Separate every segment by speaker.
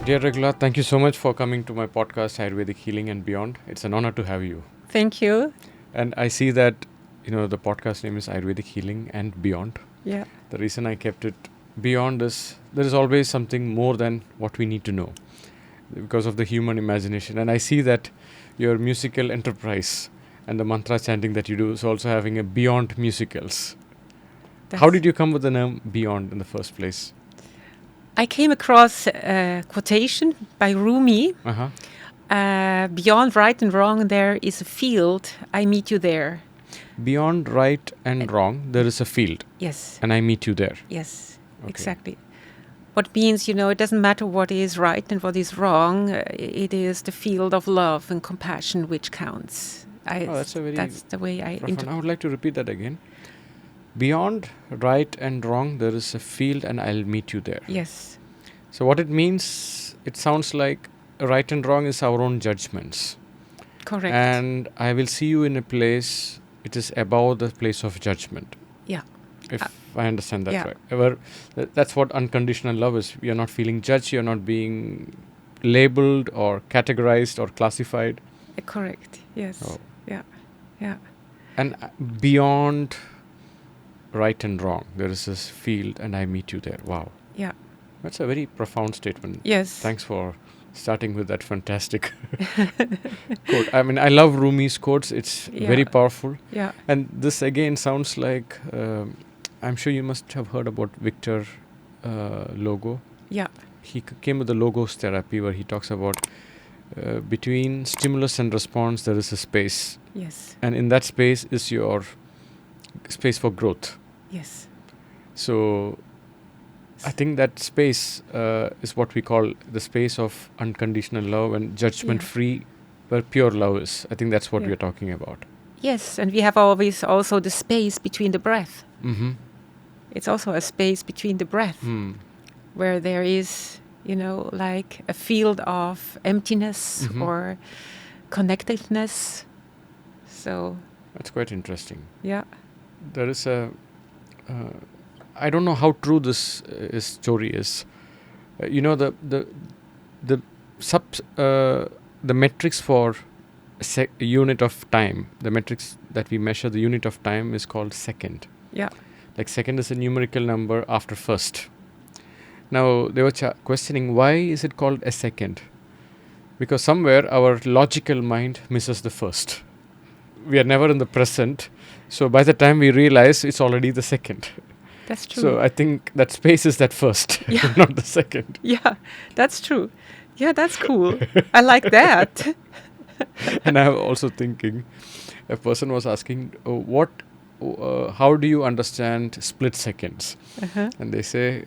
Speaker 1: Dear Regula, thank you so much for coming to my podcast, Ayurvedic Healing and Beyond. It's an honor to have you.
Speaker 2: Thank you.
Speaker 1: And I see that, the podcast name is Ayurvedic Healing and Beyond.
Speaker 2: Yeah.
Speaker 1: The reason I kept it beyond is there is always something more than what we need to know because of the human imagination. And I see that your musical enterprise and the mantra chanting that you do is also having a beyond musicals. How did you come with the name Beyond in the first place?
Speaker 2: I came across a quotation by Rumi. Beyond right and wrong, there is a field. I meet you there.
Speaker 1: Beyond right and wrong, there is a field.
Speaker 2: Yes.
Speaker 1: And I meet you there.
Speaker 2: Yes,
Speaker 1: Okay.
Speaker 2: exactly. What means, it doesn't matter what is right and what is wrong. It is the field of love and compassion which counts.
Speaker 1: That's
Speaker 2: the way I
Speaker 1: I would like to repeat that again. Beyond right and wrong, there is a field and I'll meet you there.
Speaker 2: Yes.
Speaker 1: So what it means, it sounds like right and wrong is our own judgments.
Speaker 2: Correct.
Speaker 1: And I will see you in a place, it is above the place of judgment.
Speaker 2: Yeah.
Speaker 1: If I understand that
Speaker 2: yeah.
Speaker 1: right. That's what unconditional love is. You're not feeling judged, you're not being labeled or categorized or classified.
Speaker 2: Correct. Yes.
Speaker 1: Oh.
Speaker 2: Yeah. Yeah.
Speaker 1: And beyond right and wrong, there is this field and I meet you there. Wow.
Speaker 2: Yeah.
Speaker 1: That's a very profound statement.
Speaker 2: Yes.
Speaker 1: Thanks for starting with that fantastic quote. I mean, I love Rumi's quotes. It's very powerful.
Speaker 2: Yeah.
Speaker 1: And this again sounds like, I'm sure you must have heard about Victor Logo.
Speaker 2: Yeah.
Speaker 1: He came with the logos therapy where he talks about between stimulus and response, there is a space.
Speaker 2: Yes.
Speaker 1: And in that space is your space for growth.
Speaker 2: Yes.
Speaker 1: So I think that space is what we call the space of unconditional love and judgment-free, where pure love is. I think that's what we are talking about.
Speaker 2: Yes, and we have always also the space between the breath.
Speaker 1: Mm-hmm.
Speaker 2: It's also a space between the breath, where there is, like a field of emptiness or connectedness. So
Speaker 1: that's quite interesting.
Speaker 2: Yeah.
Speaker 1: There is a... I don't know how true this story is. The metrics for a unit of time, the metrics that we measure the unit of time is called second.
Speaker 2: Yeah.
Speaker 1: Like second is a numerical number after first. Now they were questioning why is it called a second? Because somewhere our logical mind misses the first. We are never in the present. So by the time we realize it's already the second.
Speaker 2: That's true.
Speaker 1: So I think that space is that first, not the second.
Speaker 2: Yeah, that's true. Yeah, that's cool. I like that.
Speaker 1: And I'm also thinking, a person was asking, how do you understand split seconds? And they say,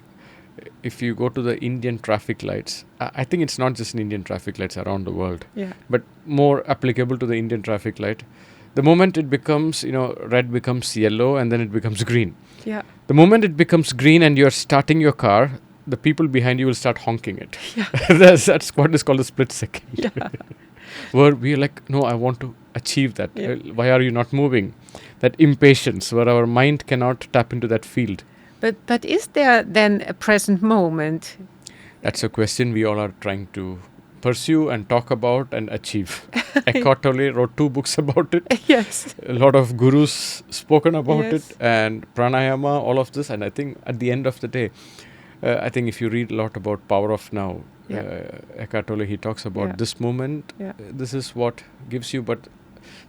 Speaker 1: if you go to the Indian traffic lights, I think it's not just in Indian traffic lights around the world, but more applicable to the Indian traffic light. The moment it becomes, red becomes yellow and then it becomes green.
Speaker 2: Yeah.
Speaker 1: The moment it becomes green and you're starting your car, the people behind you will start honking it.
Speaker 2: Yeah.
Speaker 1: That's what is called a split second.
Speaker 2: Yeah.
Speaker 1: Where we're like, no, I want to achieve that.
Speaker 2: Yeah.
Speaker 1: Why are you not moving? That impatience where our mind cannot tap into that field.
Speaker 2: But is there then a present moment?
Speaker 1: That's a question we all are trying to pursue and talk about and achieve. Eckhart Tolle wrote 2 books about it.
Speaker 2: Yes.
Speaker 1: A lot of gurus spoken about
Speaker 2: Yes.
Speaker 1: it, and pranayama, all of this. And I think at the end of the day, I think if you read a lot about Power of Now, Eckhart Tolle, he talks about this moment. This is what gives you, but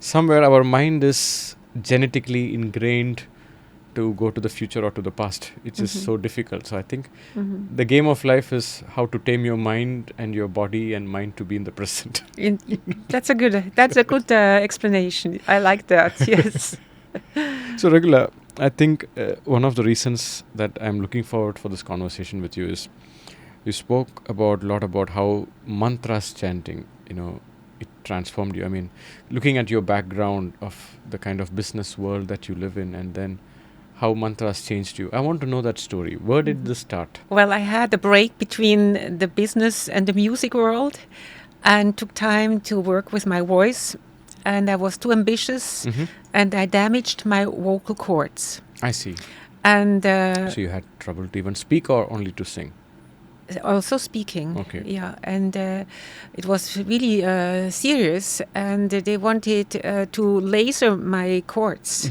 Speaker 1: somewhere our mind is genetically ingrained to go to the future or to the past. It's just so difficult. So I think the game of life is how to tame your mind and your body and mind to be in the present.
Speaker 2: That's a good explanation. I like that. Yes.
Speaker 1: So Regula, I think one of the reasons that I'm looking forward for this conversation with you is you spoke a lot about how mantras chanting, it transformed you. I mean, looking at your background of the kind of business world that you live in, and then how mantras changed you. I want to know that story. Where did this start?
Speaker 2: Well, I had a break between the business and the music world and took time to work with my voice. And I was too ambitious and I damaged my vocal cords.
Speaker 1: I see.
Speaker 2: And
Speaker 1: so you had trouble to even speak or only to sing?
Speaker 2: Also speaking.
Speaker 1: Okay.
Speaker 2: Yeah, and it was really serious, and they wanted to laser my cords.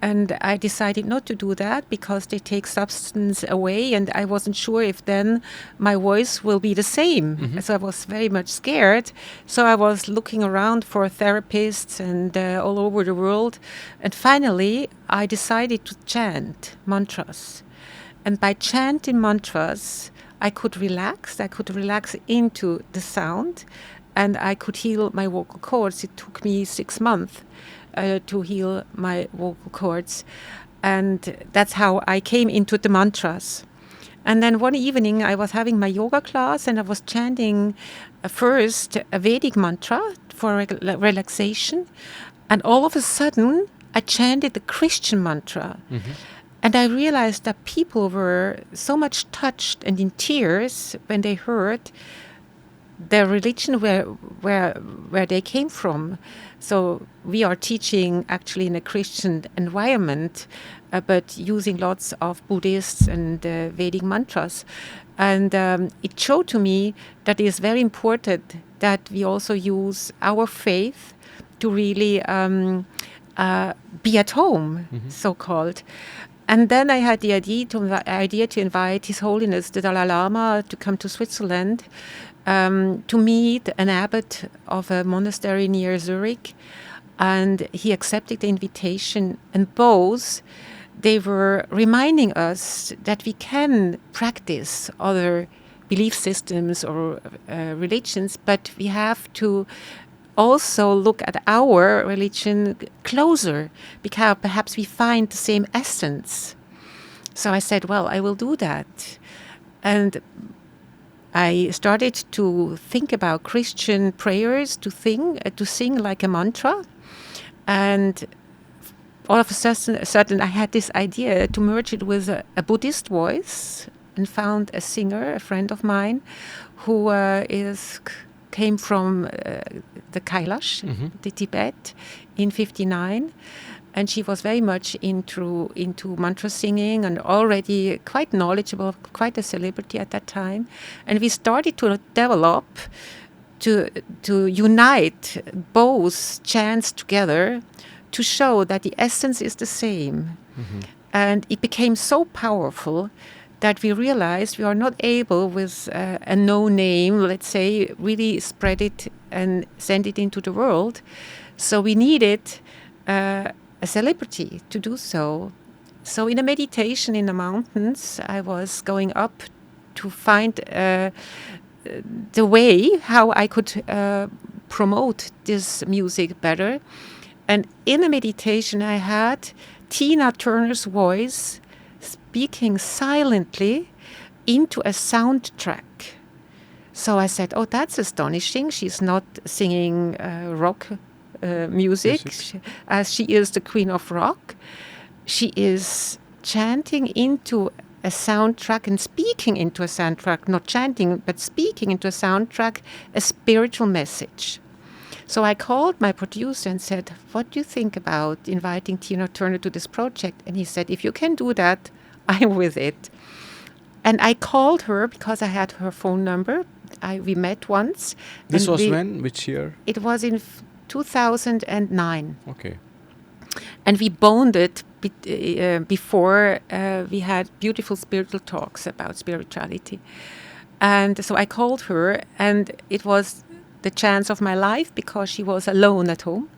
Speaker 2: And I decided not to do that because they take substance away, and I wasn't sure if then my voice will be the same. So I was very much scared. So I was looking around for therapists and all over the world. And finally, I decided to chant mantras. And by chanting mantras, I could relax. I could relax into the sound, and I could heal my vocal cords. It took me 6 months to heal my vocal cords. And that's how I came into the mantras. And then one evening I was having my yoga class and I was chanting first a Vedic mantra for relaxation. And all of a sudden I chanted the Christian mantra. And I realized that people were so much touched and in tears when they heard their religion where they came from. So we are teaching actually in a Christian environment, but using lots of Buddhist and Vedic mantras. And it showed to me that it is very important that we also use our faith to really be at home, so-called. And then I had the idea to invite His Holiness the Dalai Lama to come to Switzerland to meet an abbot of a monastery near Zurich. And he accepted the invitation. And both, they were reminding us that we can practice other belief systems or religions, but we have to also look at our religion closer, because perhaps we find the same essence. So I said, well, I will do that. And I started to think about Christian prayers, to sing like a mantra. And all of a sudden I had this idea to merge it with a Buddhist voice, and found a singer, a friend of mine, who came from the Kailash, the Tibet, in 1959. And she was very much into mantra singing and already quite knowledgeable, quite a celebrity at that time. And we started to develop, to unite both chants together to show that the essence is the same. And it became so powerful that we realized we are not able with a no name, let's say, really spread it and send it into the world. So we needed a celebrity to do so. So in a meditation in the mountains, I was going up to find the way how I could promote this music better. And in a meditation, I had Tina Turner's voice speaking silently into a soundtrack. So I said, oh, that's astonishing. She's not singing rock music, as she is the queen of rock. She is chanting into a soundtrack and speaking into a soundtrack, not chanting, but speaking into a soundtrack, a spiritual message. So I called my producer and said, what do you think about inviting Tina Turner to this project? And he said, if you can do that, I'm with it. And I called her because I had her phone number. We met once.
Speaker 1: This was when? Which year?
Speaker 2: It was in 2009.
Speaker 1: Okay.
Speaker 2: And we bonded before we had beautiful spiritual talks about spirituality. And so I called her, and it was the chance of my life because she was alone at home.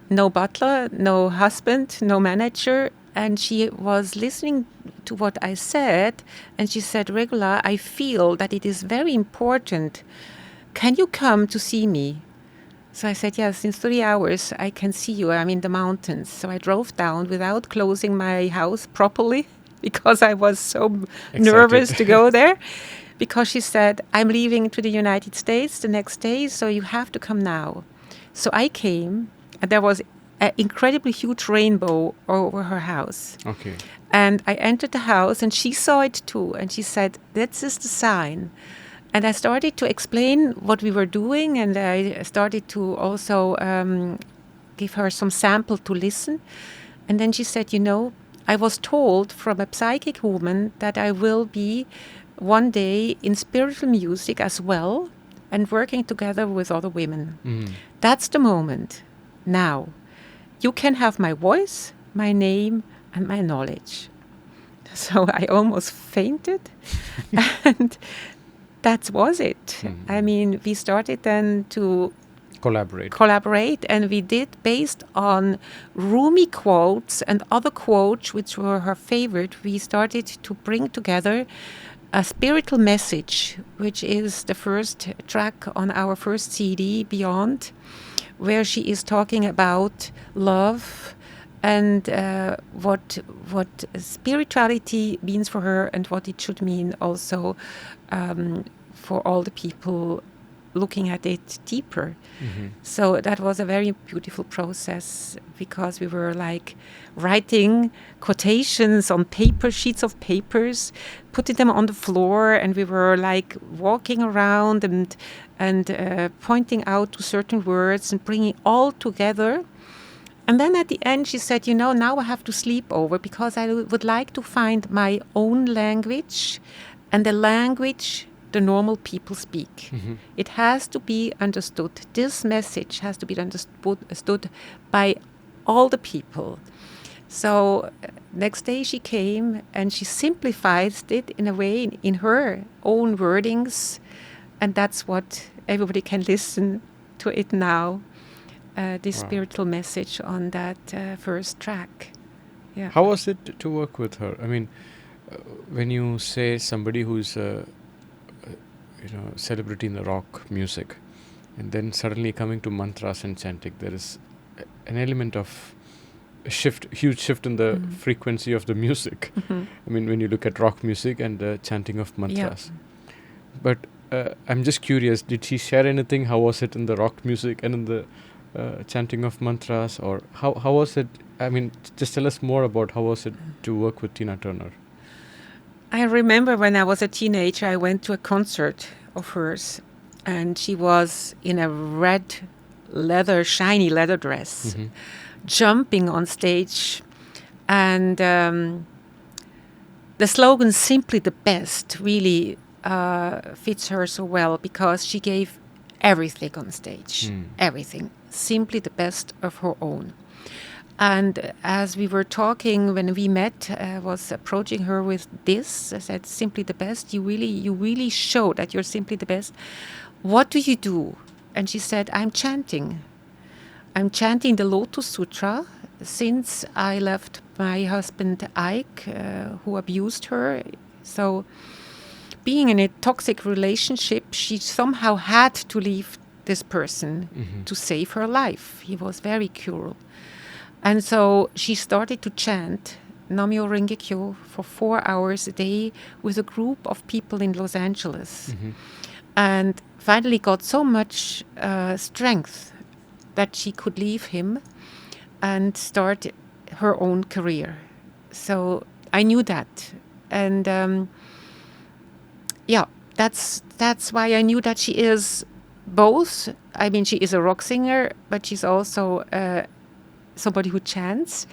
Speaker 2: No butler, no husband, no manager. And she was listening to what I said, and she said, Regula, I feel that it is very important. Can you come to see me? So I said, yes, in 3 hours I can see you. I'm in the mountains. So I drove down without closing my house properly because I was so nervous to go there. Because she said, I'm leaving to the United States the next day, so you have to come now. So I came, and there was an incredibly huge rainbow over her house.
Speaker 1: Okay.
Speaker 2: And I entered the house, and she saw it too. And she said, this is the sign. And I started to explain what we were doing, and I started to also give her some sample to listen. And then she said, I was told from a psychic woman that I will be one day in spiritual music as well, and working together with other women. That's the moment. Now, you can have my voice, my name, and my knowledge. So I almost fainted, and that was it. I mean, we started then to collaborate, and we did based on Rumi quotes and other quotes which were her favorite. We started to bring together a spiritual message, which is the first track on our first CD, Beyond, where she is talking about love and what spirituality means for her, and what it should mean also for all the people looking at it deeper. So that was a very beautiful process, because we were like writing quotations on paper, sheets of papers, putting them on the floor, and we were like walking around and pointing out to certain words and bringing all together. And then at the end she said, now I have to sleep over, because I would like to find my own language, and the language the normal people speak. It has to be understood. This message has to be understood by all the people. So next day she came and she simplified it in a way, in her own wordings, and that's what everybody can listen to it now. This spiritual message on that first track. Yeah.
Speaker 1: How was it to work with her? I mean, when you say somebody who's celebrity in the rock music, and then suddenly coming to mantras and chanting, there is an element of a huge shift in the frequency of the music. I mean, when you look at rock music and the chanting of mantras. But I'm just curious, did she share anything? How was it in the rock music and in the chanting of mantras? Or how was it? I mean, just tell us more about how was it to work with Tina Turner.
Speaker 2: I remember when I was a teenager, I went to a concert of hers, and she was in a red shiny leather dress, jumping on stage. And the slogan, "Simply the Best," really fits her so well, because she gave everything on stage, everything, simply the best of her own. And as we were talking, when we met, I was approaching her with this. I said, "Simply the best. You really show that you're simply the best. What do you do?" And she said, "I'm chanting. I'm chanting the Lotus Sutra since I left my husband Ike, who abused her. So being in a toxic relationship, she somehow had to leave this person to save her life. He was very cruel. And so she started to chant Nam-myoho Renge-kyo for 4 hours a day with a group of people in Los Angeles. And finally got so much strength that she could leave him and start her own career. So I knew that. And that's why I knew that she is both. I mean, she is a rock singer, but she's also somebody who chants,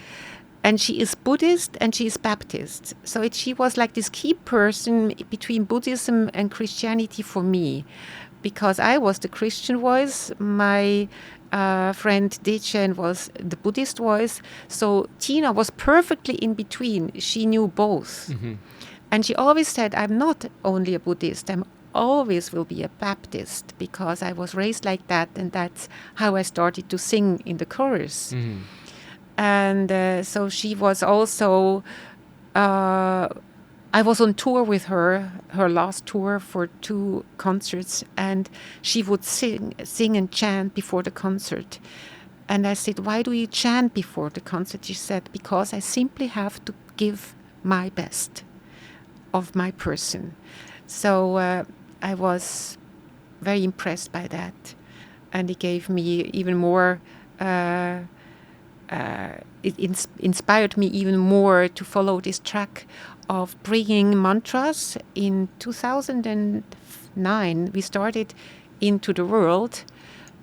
Speaker 2: and she is Buddhist and she is Baptist. So she was like this key person between Buddhism and Christianity for me, because I was the Christian voice, my friend Dechen was the Buddhist voice. So Tina was perfectly in between. She knew both. And she always said, "I'm not only a Buddhist, I'm always will be a Baptist," because I was raised like that, and that's how I started to sing in the chorus. And so she was also, I was on tour with her last tour for 2 concerts, and she would sing and chant before the concert. And I said, "Why do you chant before the concert?" She said, "Because I simply have to give my best of my person." So I was very impressed by that, and it gave me even more, it inspired me even more to follow this track of bringing mantras. In 2009 we started Into the World,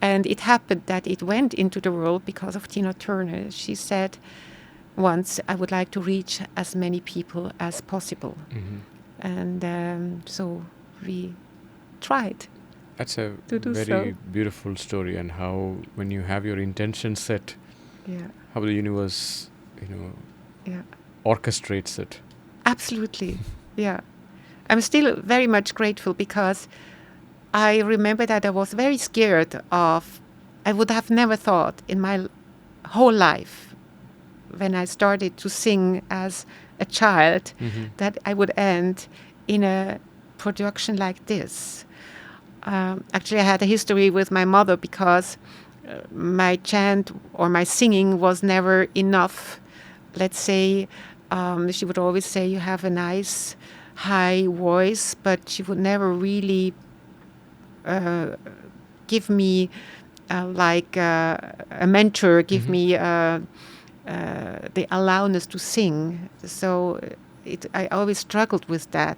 Speaker 2: and it happened that it went into the world because of Tina Turner. She said once, "I would like to reach as many people as possible." And so we tried.
Speaker 1: That's a very beautiful story, and how when you have your intention set, how the universe, orchestrates it.
Speaker 2: Absolutely, yeah. I'm still very much grateful, because I remember that I was very scared of, I would have never thought in my whole life, when I started to sing as a child, that I would end in a production like this. Actually, I had a history with my mother, because my chant or my singing was never enough. Let's say, she would always say, you have a nice high voice, but she would never really give me like a mentor, give me the allowance to sing. So I always struggled with that,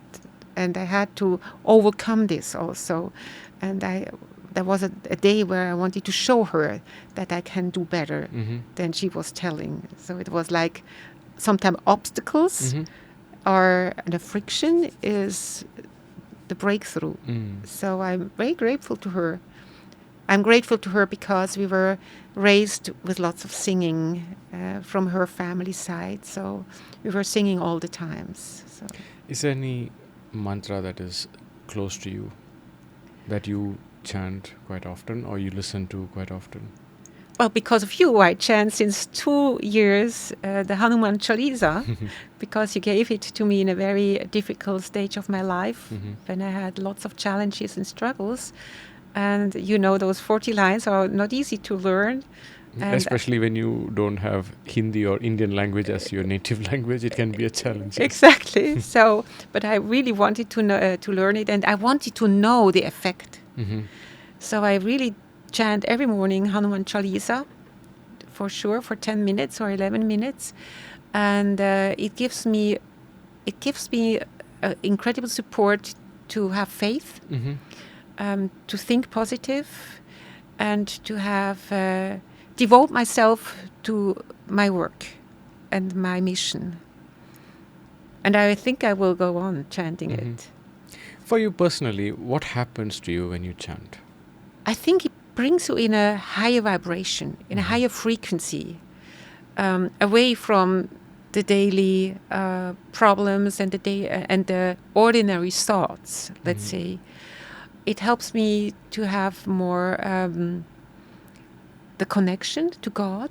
Speaker 2: and I had to overcome this also. And there was a day where I wanted to show her that I can do better than she was telling. So it was like sometimes obstacles or the friction is the breakthrough. So I'm very grateful to her. I'm grateful to her because we were raised with lots of singing from her family side. So we were singing all the times. So.
Speaker 1: Is there any mantra that is close to you, that you chant quite often or you listen to quite often?
Speaker 2: Well, because of you, I chant since 2 years the Hanuman Chalisa, because you gave it to me in a very difficult stage of my life, when I had lots of challenges and struggles. And those 40 lines are not easy to learn. And
Speaker 1: especially when you don't have Hindi or Indian language as your native language, it can be a challenge.
Speaker 2: Exactly. So, but I really wanted to learn it, and I wanted to know the effect. So I really chant every morning Hanuman Chalisa, for sure, for 10 minutes or 11 minutes. And it gives me incredible support to have faith, to think positive, and to have devote myself to my work and my mission. And I think I will go on chanting it.
Speaker 1: For you personally, what happens to you when you chant?
Speaker 2: I think it brings you in a higher vibration, in a higher frequency, away from the daily problems and the ordinary thoughts, let's say. It helps me to have more the connection to God,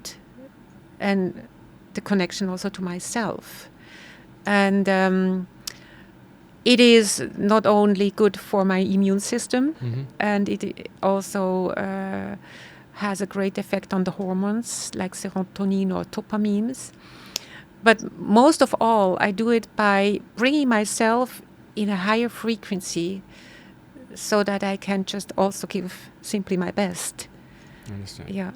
Speaker 2: and the connection also to myself. And it is not only good for my immune system, and it also has a great effect on the hormones like serotonin or dopamines. But most of all, I do it by bringing myself in a higher frequency, so that I can just also give simply my best.
Speaker 1: I understand.
Speaker 2: Yeah.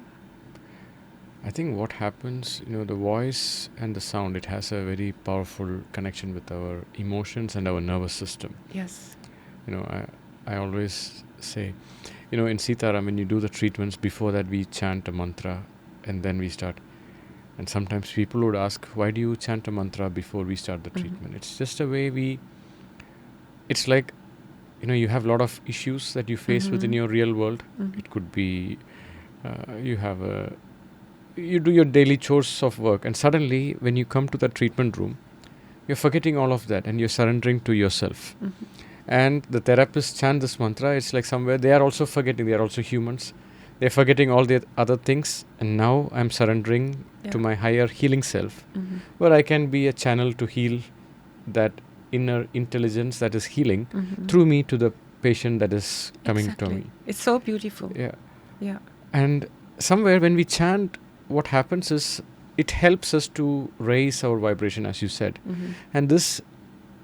Speaker 1: I think what happens, the voice and the sound, it has a very powerful connection with our emotions and our nervous system.
Speaker 2: Yes.
Speaker 1: I always say, in Sitaram, when you do the treatments, before that we chant a mantra and then we start. And sometimes people would ask, why do you chant a mantra before we start the treatment? It's just a way it's like, you have a lot of issues that you face within your real world. It could be, you do your daily chores of work, and suddenly when you come to the treatment room, you're forgetting all of that and you're surrendering to yourself. And the therapists chant this mantra. It's like somewhere they are also forgetting, they are also humans. They're forgetting all the other things, and now I'm surrendering to my higher healing self, where I can be a channel to heal that inner intelligence that is healing through me to the patient that is coming to me.
Speaker 2: It's so beautiful.
Speaker 1: Yeah. And somewhere when we chant, what happens is it helps us to raise our vibration, as you said. And this,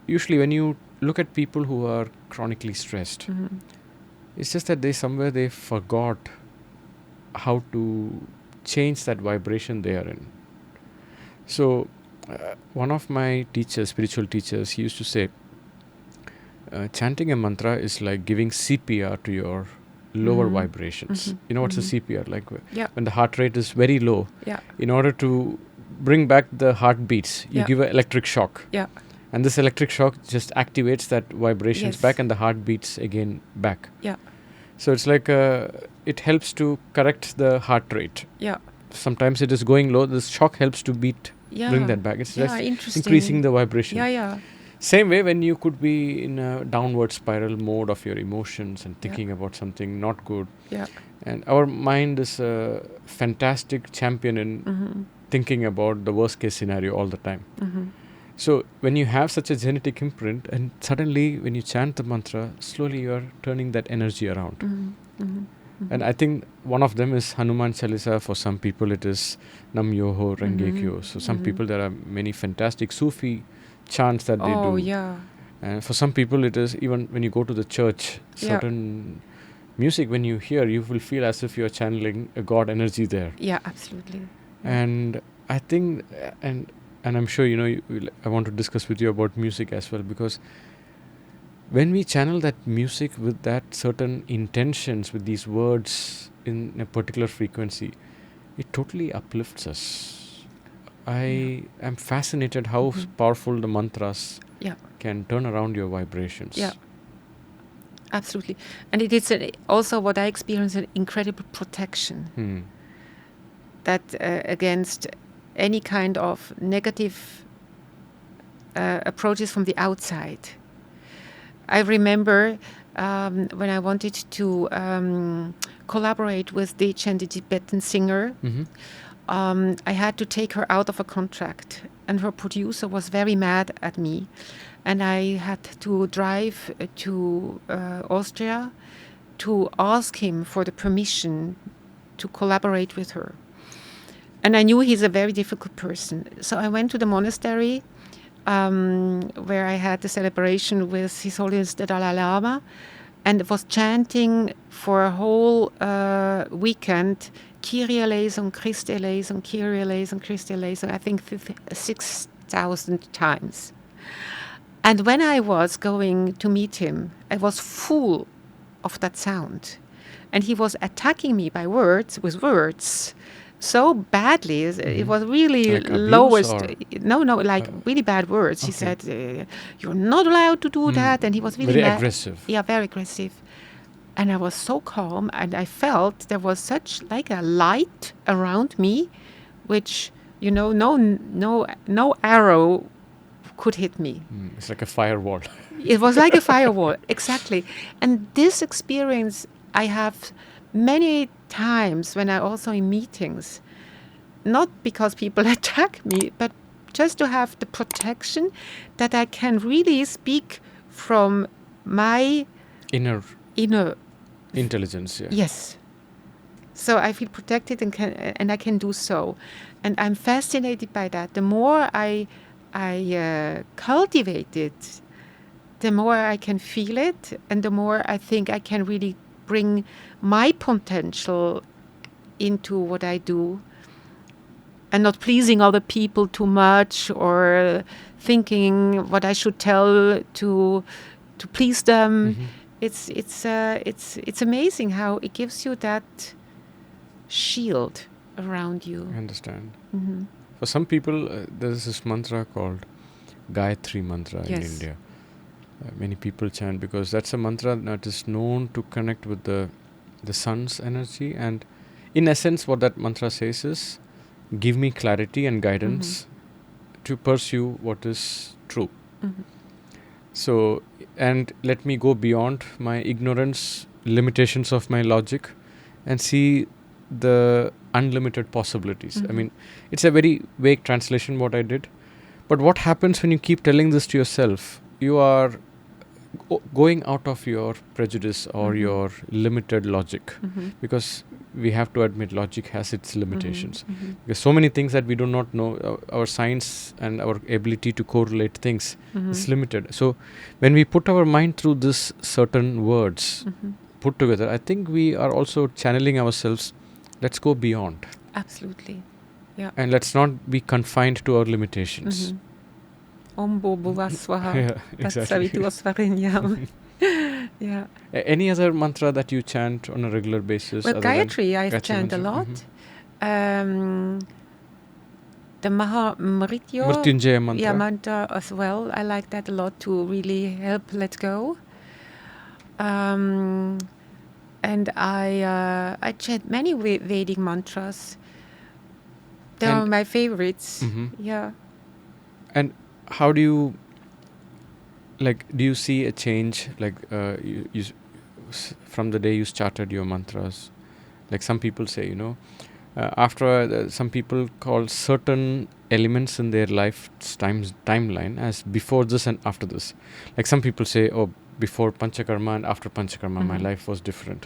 Speaker 1: usually when you look at people who are chronically stressed, it's just that they forgot how to change that vibration they are in. So one of my teachers, spiritual teachers, he used to say, chanting a mantra is like giving CPR to your lower vibrations. You know what's a CPR? Like when the heart rate is very low, in order to bring back the heartbeats, you give an electric shock. And this electric shock just activates that vibrations back, and the heart beats again back.
Speaker 2: Yeah.
Speaker 1: So it's like it helps to correct the heart rate.
Speaker 2: Yeah.
Speaker 1: Sometimes it is going low. This shock helps to bring that back. It's just increasing the vibration.
Speaker 2: Yeah.
Speaker 1: Same way when you could be in a downward spiral mode of your emotions and thinking about something not good.
Speaker 2: Yeah.
Speaker 1: And our mind is a fantastic champion in thinking about the worst case scenario all the time. So when you have such a genetic imprint, and suddenly when you chant the mantra, slowly you are turning that energy around. And I think one of them is Hanuman Chalisa. For some people it is Nam Yoho Renge Kyo. So some people, there are many fantastic Sufi chants that they do.
Speaker 2: Oh, yeah.
Speaker 1: And for some people it is, even when you go to the church, certain music, when you hear, you will feel as if you are channeling a God energy there.
Speaker 2: Yeah, absolutely.
Speaker 1: And I think, and I'm sure, I want to discuss with you about music as well, because when we channel that music with that certain intentions, with these words in a particular frequency, it totally uplifts us. I am fascinated how powerful the mantras can turn around your vibrations.
Speaker 2: Yeah, absolutely. And it is also what I experience, an incredible protection that against any kind of negative approaches from the outside. I remember when I wanted to collaborate with Dechen, the Tibetan singer, I had to take her out of a contract, and her producer was very mad at me, and I had to drive to Austria to ask him for the permission to collaborate with her. And I knew he's a very difficult person. So I went to the monastery where I had the celebration with His Holiness the Dalai Lama, and was chanting for a whole weekend, Kyrie eleison, Christe eleison, Kyrie eleison, Christe eleison, I think 6,000 times. And when I was going to meet him, I was full of that sound. And he was attacking me with words, so badly. It was really
Speaker 1: like
Speaker 2: lowest. Really bad words. He said, "You're not allowed to do that," and he was really
Speaker 1: very aggressive.
Speaker 2: Yeah, very aggressive. And I was so calm, and I felt there was such like a light around me, which no arrow could hit me.
Speaker 1: It's like a firewall.
Speaker 2: It was like a firewall, exactly. And this experience I have many times when I also in meetings, not because people attack me, but just to have the protection that I can really speak from my
Speaker 1: inner intelligence. Yeah.
Speaker 2: Yes. So I feel protected and I can do so, and I'm fascinated by that. The more I cultivate it, the more I can feel it, and the more I think I can really bring my potential into what I do, and not pleasing other people too much, or thinking what I should tell to please them. It's amazing how it gives you that shield around you.
Speaker 1: I understand. For some people, there's this mantra called Gayatri mantra in India. Many people chant because that's a mantra that is known to connect with the sun's energy. And in essence, what that mantra says is, give me clarity and guidance to pursue what is true. So, and let me go beyond my ignorance, limitations of my logic, and see the unlimited possibilities. I mean, it's a very vague translation what I did. But what happens when you keep telling this to yourself? You are going out of your prejudice or your limited logic, because we have to admit logic has its limitations. Because so many things that we do not know, our science and our ability to correlate things is limited. So when we put our mind through this certain words put together, I think we are also channeling ourselves. Let's go beyond.
Speaker 2: Absolutely. Yeah.
Speaker 1: And let's not be confined to our limitations.
Speaker 2: Om Bhuva Swaha.
Speaker 1: Yeah, exactly.
Speaker 2: Yeah.
Speaker 1: Any other mantra that you chant on a regular basis?
Speaker 2: Well, Gayatri I chant a lot. the
Speaker 1: Mrityunjaya mantra.
Speaker 2: Yeah, mantra as well. I like that a lot to really help let go. And I chant many Vedic mantras. They are my favorites. Yeah.
Speaker 1: And how do you, like, do you see a change, like, you from the day you started your mantras? Like some people say, you know, after some people call certain elements in their timeline as before this and after this. Like some people say, oh, before Panchakarma and after Panchakarma, my life was different.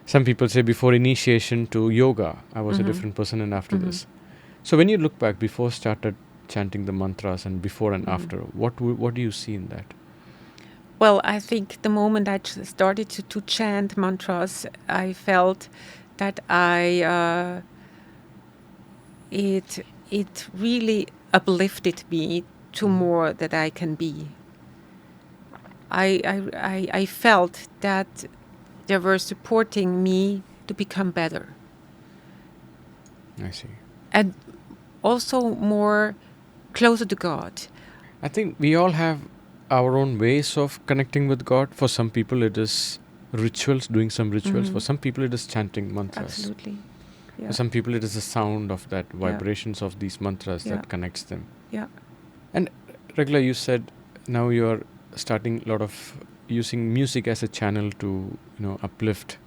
Speaker 1: Some people say before initiation to yoga, I was a different person, and after this. So when you look back, before started chanting the mantras and before and after, what do you see in that?
Speaker 2: Well, I think the moment I started to chant mantras, I felt that it really uplifted me to more that I can be. I felt that they were supporting me to become better.
Speaker 1: I see.
Speaker 2: And also more closer to God.
Speaker 1: I think we all have our own ways of connecting with God. For some people it is rituals, doing some rituals. For some people it is chanting mantras.
Speaker 2: Absolutely. Yeah.
Speaker 1: For some people it is the sound of that, vibrations of these mantras that connects them.
Speaker 2: Yeah.
Speaker 1: And Regula, you said now you're starting a lot of using music as a channel to, uplift.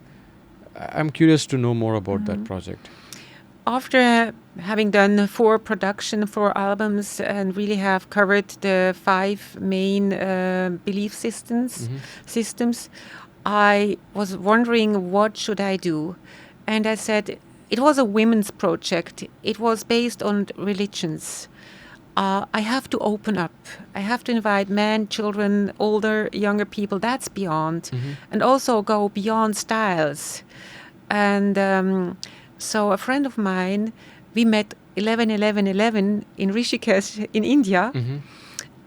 Speaker 1: I'm curious to know more about that project.
Speaker 2: After having done 4 albums and really have covered the 5 main belief systems, I was wondering what should I do. And I said, it was a women's project. It was based on religions. I have to open up. I have to invite men, children, older, younger people. That's beyond. And also go beyond styles. And so a friend of mine, we met 11/11/11 in Rishikesh in India.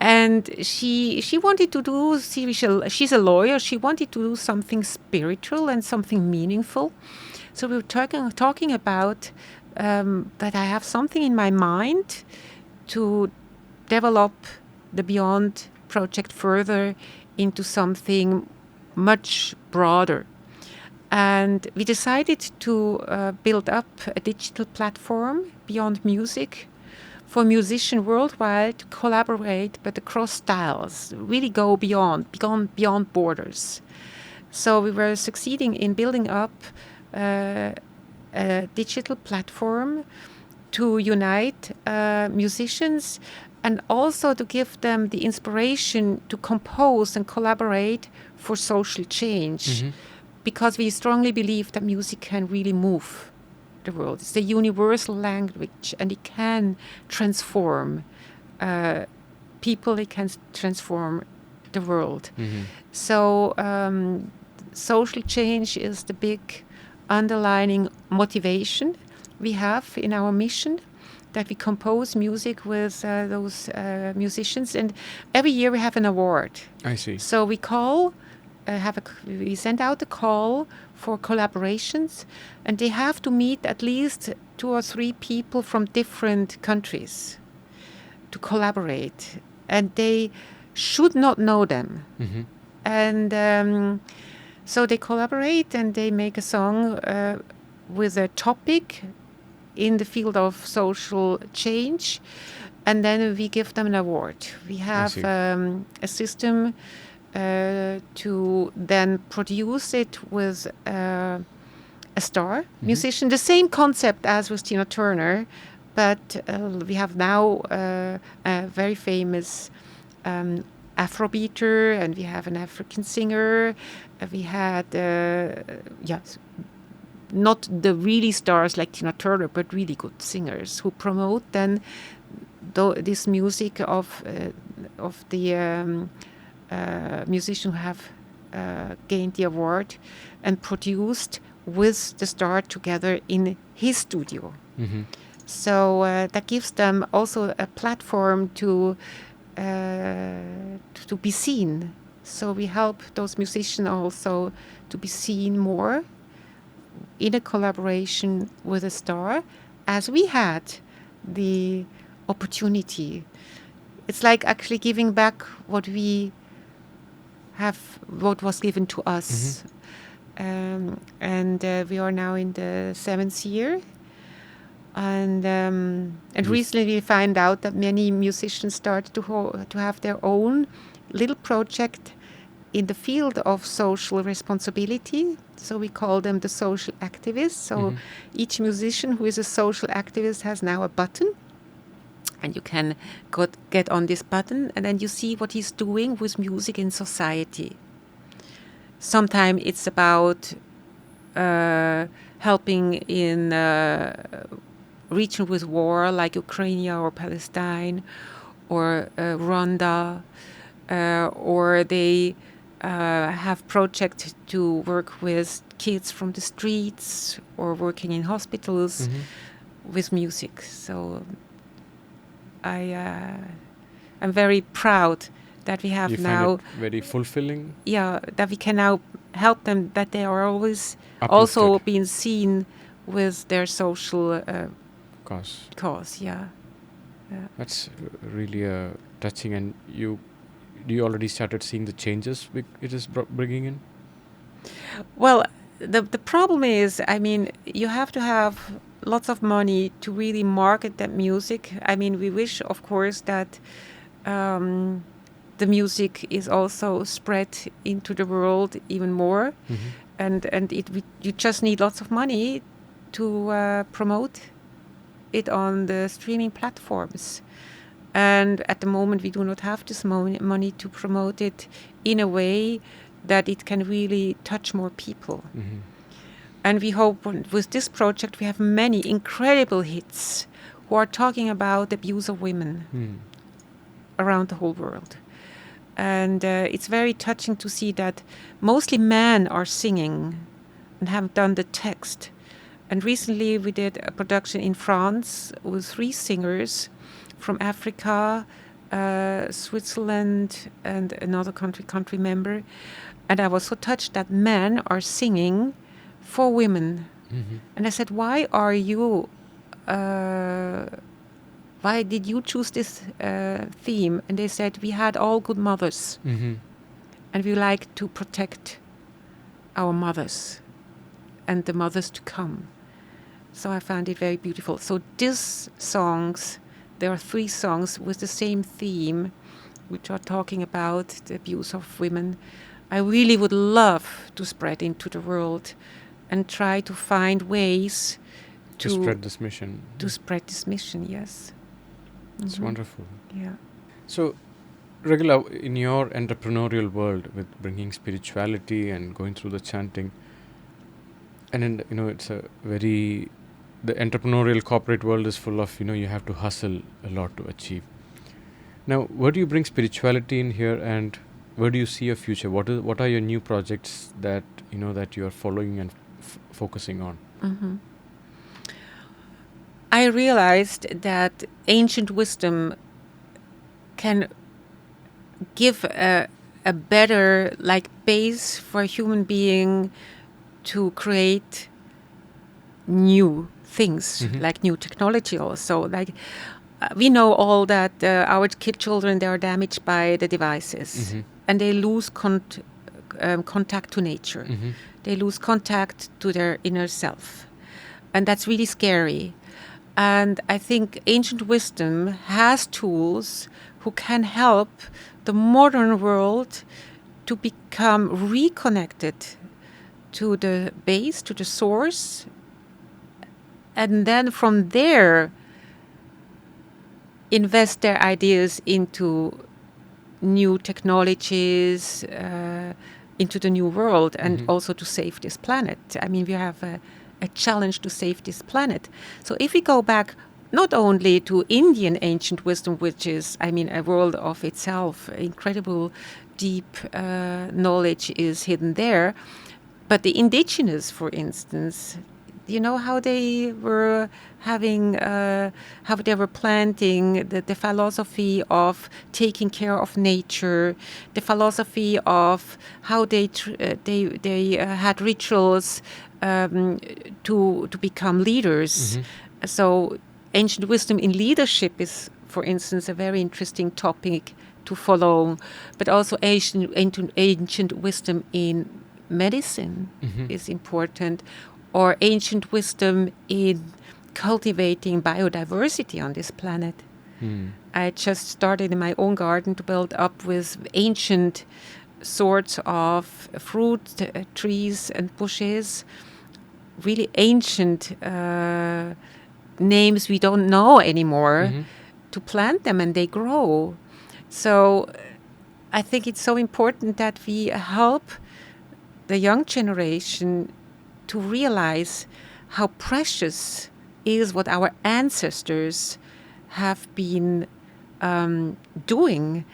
Speaker 2: And she wanted to do she's a lawyer. She wanted to do something spiritual and something meaningful. So we were talking about that I have something in my mind to develop the Beyond project further into something much broader. And we decided to build up a digital platform, Beyond Music, for musicians worldwide to collaborate, but across styles, really go beyond borders. So we were succeeding in building up a digital platform to unite musicians and also to give them the inspiration to compose and collaborate for social change. Because we strongly believe that music can really move the world. It's a universal language, and it can transform people, it can transform the world. So social change is the big underlining motivation we have in our mission, that we compose music with those musicians. And every year we have an award.
Speaker 1: I see.
Speaker 2: So we call... we send out a call for collaborations, and they have to meet at least 2 or 3 people from different countries to collaborate, and they should not know them. And so they collaborate and they make a song with a topic in the field of social change, and then we give them an award. We have a system to then produce it with a star musician. The same concept as with Tina Turner, but we have now a very famous Afrobeater, and we have an African singer. We had, not the really stars like Tina Turner, but really good singers who promote then this music of the musicians who have gained the award and produced with the star together in his studio. So that gives them also a platform to be seen. So we help those musicians also to be seen more in a collaboration with a star, as we had the opportunity. It's like actually giving back what we have, what was given to us. And we are now in the 7th year. And recently we find out that many musicians start to have their own little project in the field of social responsibility. So we call them the social activists. So each musician who is a social activist has now a button. And you can get on this button, and then you see what he's doing with music in society. Sometimes it's about helping in region with war, like Ukraine or Palestine or Rwanda, or they have projects to work with kids from the streets or working in hospitals with music. So I'm very proud that we have now.
Speaker 1: You find it very fulfilling?
Speaker 2: Yeah, that we can now help them, that they are always also being seen with their social cause. Yeah.
Speaker 1: That's really touching. And you already started seeing the changes it is bringing in?
Speaker 2: Well, the problem is, I mean, you have to have lots of money to really market that music. I mean, we wish, of course, that the music is also spread into the world even more, and you just need lots of money to promote it on the streaming platforms. And at the moment, we do not have this money to promote it in a way that it can really touch more people. And we hope with this project we have many incredible hits who are talking about abuse of women around the whole world. And it's very touching to see that mostly men are singing and have done the text. And recently we did a production in France with 3 singers from Africa, Switzerland, and another country member. And I was so touched that men are singing for women. And I said, why did you choose this theme? And they said, we had all good mothers. And we like to protect our mothers and the mothers to come. So I found it very beautiful. So these songs, there are 3 songs with the same theme, which are talking about the abuse of women. I really would love to spread into the world and try to find ways to
Speaker 1: spread this mission.
Speaker 2: To spread this mission, yes.
Speaker 1: It's wonderful.
Speaker 2: Yeah.
Speaker 1: So, Regula, in your entrepreneurial world with bringing spirituality and going through the chanting, and it's the entrepreneurial corporate world is full of, you have to hustle a lot to achieve. Now, where do you bring spirituality in here, and where do you see a future? What are your new projects that that you are following and focusing on?
Speaker 2: I realized that ancient wisdom can give a better base for a human being to create new things, like new technology also. We know all that our children, they are damaged by the devices, and they lose contact to nature. They lose contact to their inner self. And that's really scary. And I think ancient wisdom has tools who can help the modern world to become reconnected to the base, to the source, and then from there invest their ideas into new technologies, into the new world, and also to save this planet. I mean, we have a challenge to save this planet. So if we go back not only to Indian ancient wisdom, which is, a world of itself, incredible deep knowledge is hidden there, but the indigenous, for instance, you know how they were having, how they were planting, the philosophy of taking care of nature, the philosophy of how they had rituals to become leaders. So ancient wisdom in leadership is, for instance, a very interesting topic to follow, but also ancient wisdom in medicine is important, or ancient wisdom in cultivating biodiversity on this planet. I just started in my own garden to build up with ancient sorts of fruit trees and bushes, really ancient names we don't know anymore, to plant them and they grow. So I think it's so important that we help the young generation to realize how precious is what our ancestors have been doing.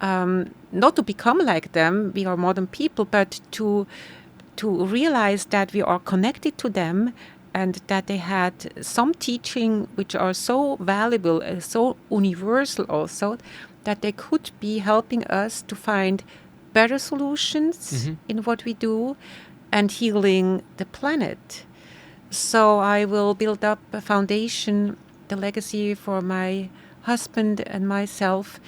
Speaker 2: Not to become like them, we are modern people, but to realize that we are connected to them and that they had some teaching which are so valuable, so universal also, that they could be helping us to find better solutions in what we do and healing the planet. So I will build up a foundation, the legacy for my husband and myself.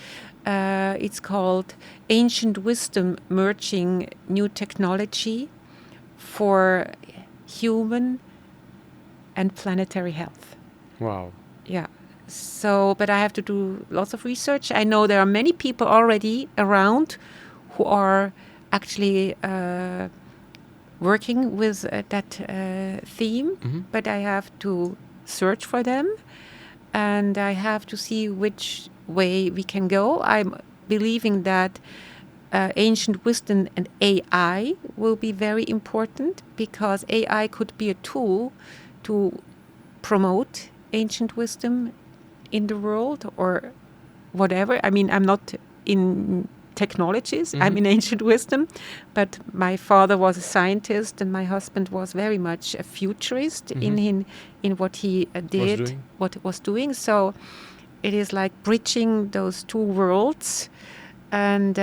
Speaker 2: It's called Ancient Wisdom Merging New Technology for Human and Planetary Health.
Speaker 1: Wow.
Speaker 2: Yeah. So, but I have to do lots of research. I know there are many people already around who are actually working with that theme, but I have to search for them and I have to see which way we can go. I'm believing that ancient wisdom and AI will be very important, because AI could be a tool to promote ancient wisdom in the world or whatever. I mean, I'm not in technologies, I'm in ancient wisdom, but my father was a scientist and my husband was very much a futurist in what he did, what was doing. So it is like bridging those two worlds. And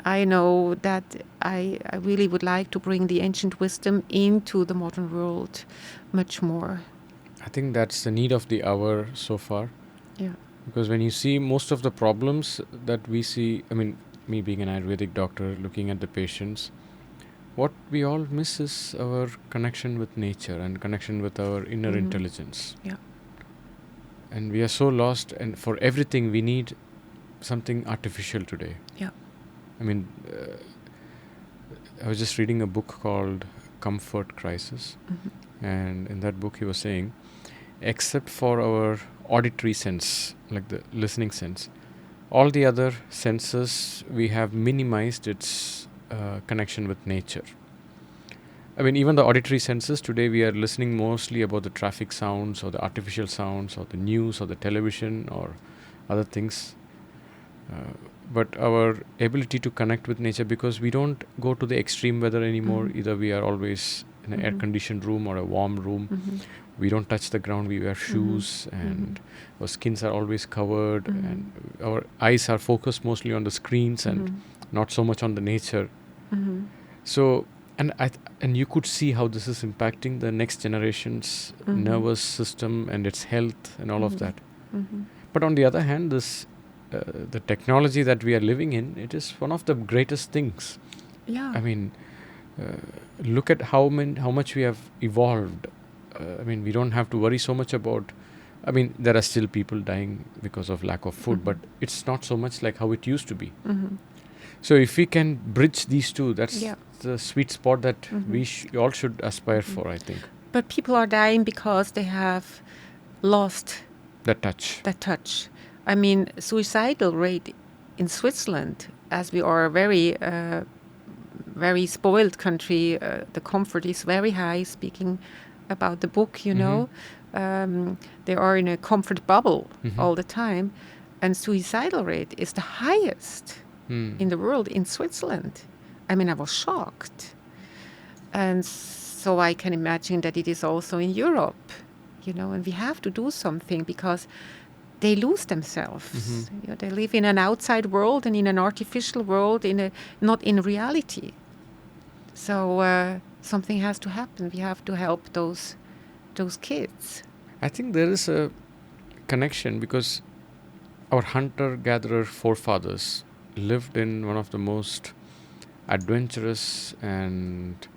Speaker 2: I know that I really would like to bring the ancient wisdom into the modern world much more.
Speaker 1: I think that's the need of the hour so far.
Speaker 2: Yeah.
Speaker 1: Because when you see most of the problems that we see, I mean, me being an Ayurvedic doctor, looking at the patients, what we all miss is our connection with nature and connection with our inner intelligence.
Speaker 2: Yeah.
Speaker 1: And we are so lost, and for everything we need something artificial today.
Speaker 2: Yeah.
Speaker 1: I mean, I was just reading a book called Comfort Crisis, and in that book he was saying, except for our auditory sense, like the listening sense, all the other senses we have minimized its connection with nature. I mean, even the auditory senses, today we are listening mostly about the traffic sounds or the artificial sounds or the news or the television or other things. But our ability to connect with nature, because we don't go to the extreme weather anymore. Either we are always in an air-conditioned room or a warm room. We don't touch the ground. We wear shoes, and our skins are always covered, and our eyes are focused mostly on the screens and not so much on the nature. So, and you could see how this is impacting the next generation's nervous system and its health and all of that. But on the other hand, this the technology that we are living in, it is one of the greatest things.
Speaker 2: Yeah.
Speaker 1: I mean, look at how much we have evolved. I mean, we don't have to worry so much about. I mean, there are still people dying because of lack of food, but it's not so much like how it used to be. So if we can bridge these two, that's the sweet spot that we all should aspire for, I think.
Speaker 2: But people are dying because they have lost
Speaker 1: that touch.
Speaker 2: I mean, suicidal rate in Switzerland, as we are a very, very spoiled country, the comfort is very high. Speaking about the book, you know, they are in a comfort bubble all the time, and suicidal rate is the highest in the world in Switzerland. I mean, I was shocked, and so I can imagine that it is also in Europe, you know, and we have to do something because they lose themselves. You know, they live in an outside world and in an artificial world, not in reality. So something has to happen. We have to help those kids.
Speaker 1: I think there is a connection, because our hunter-gatherer forefathers lived in one of the most adventurous and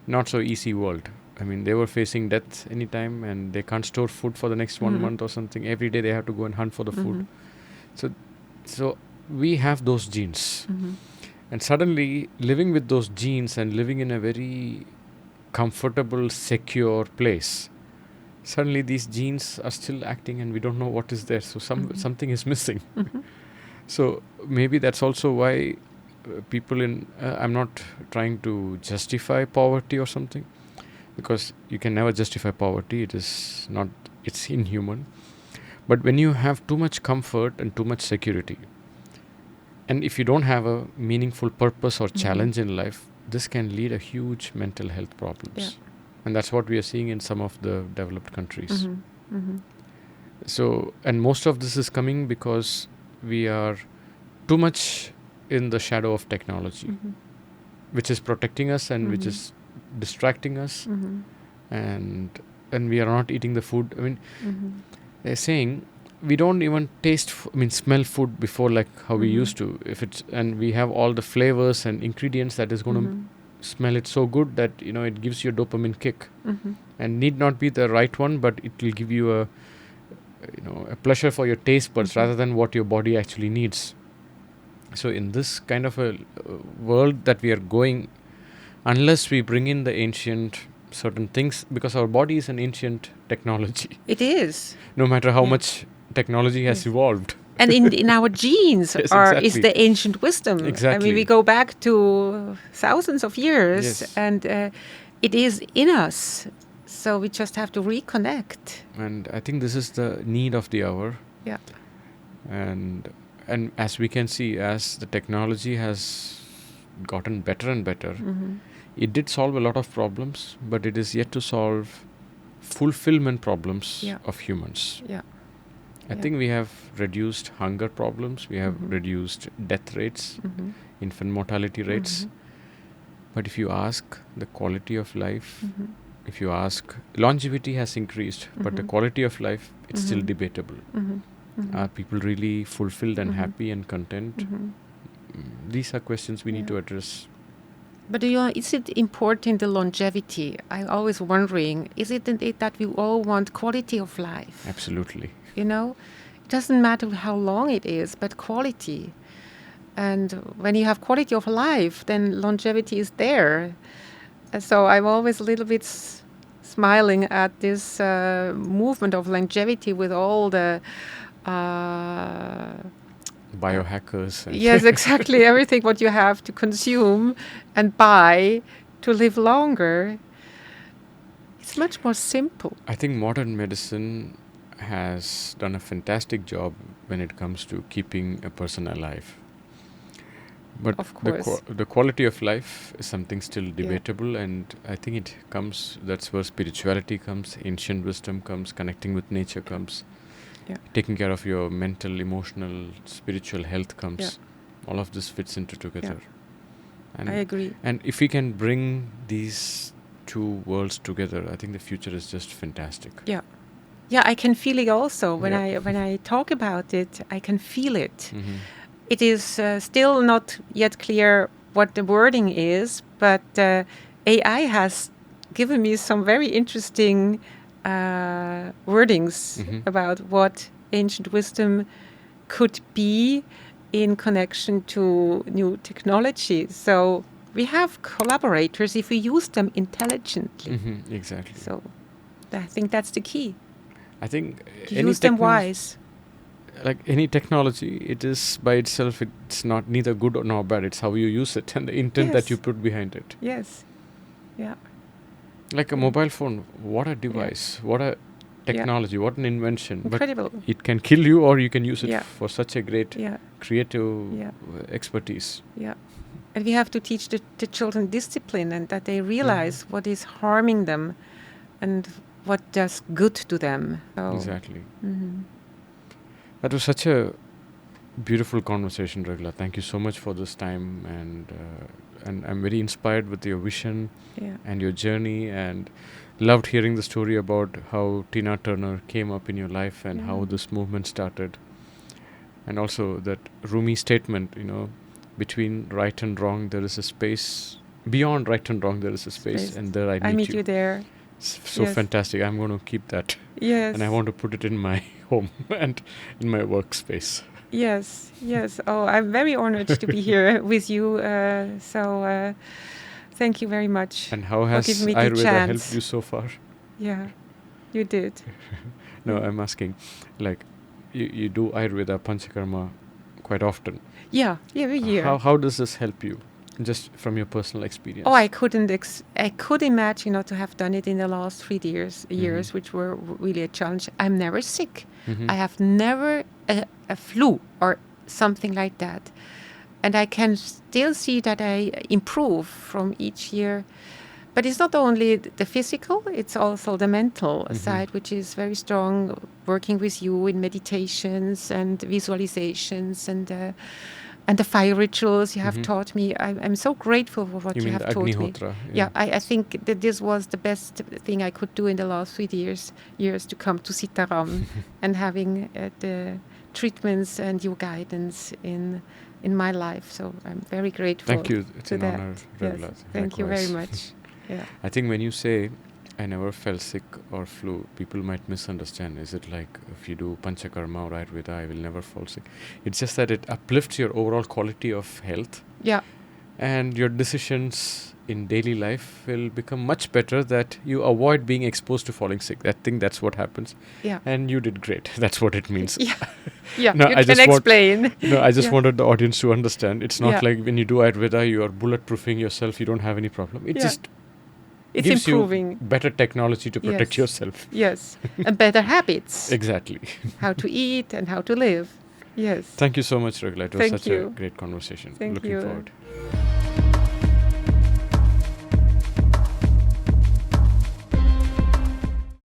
Speaker 1: not so easy world. I mean, they were facing death anytime, and they can't store food for the next 1 month or something. Every day they have to go and hunt for the food. So we have those genes. And suddenly, living with those genes and living in a very comfortable, secure place, suddenly these genes are still acting and we don't know what is there. So something is missing. So maybe that's also why people I'm not trying to justify poverty or something, because you can never justify poverty. It's inhuman. But when you have too much comfort and too much security, and if you don't have a meaningful purpose or challenge in life, this can lead to huge mental health problems.
Speaker 2: Yeah.
Speaker 1: And that's what we are seeing in some of the developed countries. So, and most of this is coming because we are too much in the shadow of technology, which is protecting us and which is distracting us, and we are not eating the food. I mean, they're saying we don't even smell food before like how we used to. And we have all the flavors and ingredients that is going to smell it so good that it gives you a dopamine kick, and need not be the right one, but it will give you a pleasure for your taste buds rather than what your body actually needs. So in this kind of a world that we are going, unless we bring in the ancient certain things, because our body is an ancient technology.
Speaker 2: It is.
Speaker 1: No matter how much technology has evolved.
Speaker 2: And in our genes
Speaker 1: Yes,
Speaker 2: is the ancient wisdom.
Speaker 1: Exactly.
Speaker 2: I mean, we go back to thousands of years, and it is in us. So we just have to reconnect.
Speaker 1: And I think this is the need of the hour.
Speaker 2: Yeah.
Speaker 1: And as we can see, as the technology has gotten better and better, it did solve a lot of problems, but it is yet to solve fulfillment problems of humans.
Speaker 2: Yeah.
Speaker 1: I think we have reduced hunger problems, we have reduced death rates, infant mortality rates. But if you ask the quality of life, if you ask, longevity has increased, but the quality of life, it's still debatable. Are people really fulfilled and happy and content? These are questions we need to address.
Speaker 2: But is it important, the longevity? I'm always wondering, is it that we all want quality of life?
Speaker 1: Absolutely.
Speaker 2: It doesn't matter how long it is, but quality. And when you have quality of life, then longevity is there. So I'm always a little bit smiling at this movement of longevity with all the
Speaker 1: biohackers.
Speaker 2: Yes, exactly. Everything what you have to consume and buy to live longer. It's much more simple.
Speaker 1: I think modern medicine has done a fantastic job when it comes to keeping a person alive. But
Speaker 2: of course,
Speaker 1: the quality of life is something still debatable, and I think that's where spirituality comes, ancient wisdom comes, connecting with nature comes, taking care of your mental, emotional, spiritual health comes. All of this fits into together. And
Speaker 2: I agree.
Speaker 1: And if we can bring these two worlds together, I think the future is just fantastic.
Speaker 2: Yeah, I can feel it also. When I talk about it, I can feel it. It is still not yet clear what the wording is, but AI has given me some very interesting wordings about what ancient wisdom could be in connection to new technology. So we have collaborators if we use them intelligently.
Speaker 1: Exactly.
Speaker 2: So I think that's the key.
Speaker 1: I think
Speaker 2: to use them wise.
Speaker 1: Like any technology, it is by itself, it's not neither good nor bad. It's how you use it and the intent that you put behind it.
Speaker 2: Yes. Yeah.
Speaker 1: Like a mobile phone, what a device, what a technology, what an invention.
Speaker 2: Incredible.
Speaker 1: But it can kill you, or you can use it for such a great creative expertise.
Speaker 2: Yeah. And we have to teach the children discipline, and that they realize what is harming them and what does good to them. So,
Speaker 1: exactly. That was such a beautiful conversation, Regula. Thank you so much for this time, and I'm very inspired with your vision and your journey. And loved hearing the story about how Tina Turner came up in your life and how this movement started. And also that Rumi statement, between right and wrong, there is a space. Beyond right and wrong, there is a space. And there I meet
Speaker 2: you there.
Speaker 1: So fantastic. I'm going to keep that.
Speaker 2: Yes.
Speaker 1: And I want to put it in my home and in my workspace.
Speaker 2: Yes. Oh, I'm very honored to be here with you. Thank you very much.
Speaker 1: And how has Ayurveda helped you so far?
Speaker 2: Yeah, you did.
Speaker 1: No, I'm asking, like, you do Ayurveda Panchakarma quite often.
Speaker 2: Yeah, every year.
Speaker 1: How does this help you, just from your personal experience?
Speaker 2: Oh, I could imagine to have done it in the last 3 years, which were really a challenge. I'm never sick. I have never a flu or something like that. And I can still see that I improve from each year. But it's not only the physical, it's also the mental side, which is very strong, working with you in meditations and visualizations and the fire rituals you have taught me. I'm so grateful for what you have taught me. Yeah, I think that this was the best thing I could do in the last 3 years to come to Sitaram and having the treatments and your guidance in my life. So I'm very grateful.
Speaker 1: Thank you. It's an honor, Regula.
Speaker 2: Yes. Thank you very much. Yeah.
Speaker 1: I think when you say I never felt sick or flu, people might misunderstand. Is it like if you do Panchakarma or Ayurveda, I will never fall sick? It's just that it uplifts your overall quality of health.
Speaker 2: Yeah.
Speaker 1: And your decisions in daily life will become much better, that you avoid being exposed to falling sick. I think that's what happens.
Speaker 2: Yeah.
Speaker 1: And you did great. That's what it means.
Speaker 2: Yeah. No, you can explain.
Speaker 1: I just wanted the audience to understand. It's not like when you do Ayurveda, you are bulletproofing yourself. You don't have any problem. It just gives
Speaker 2: improving.
Speaker 1: You better technology to protect yourself.
Speaker 2: Yes. And better habits.
Speaker 1: Exactly.
Speaker 2: How to eat and how to live. Yes.
Speaker 1: Thank you so much, Regula. It was such a great conversation. Looking forward.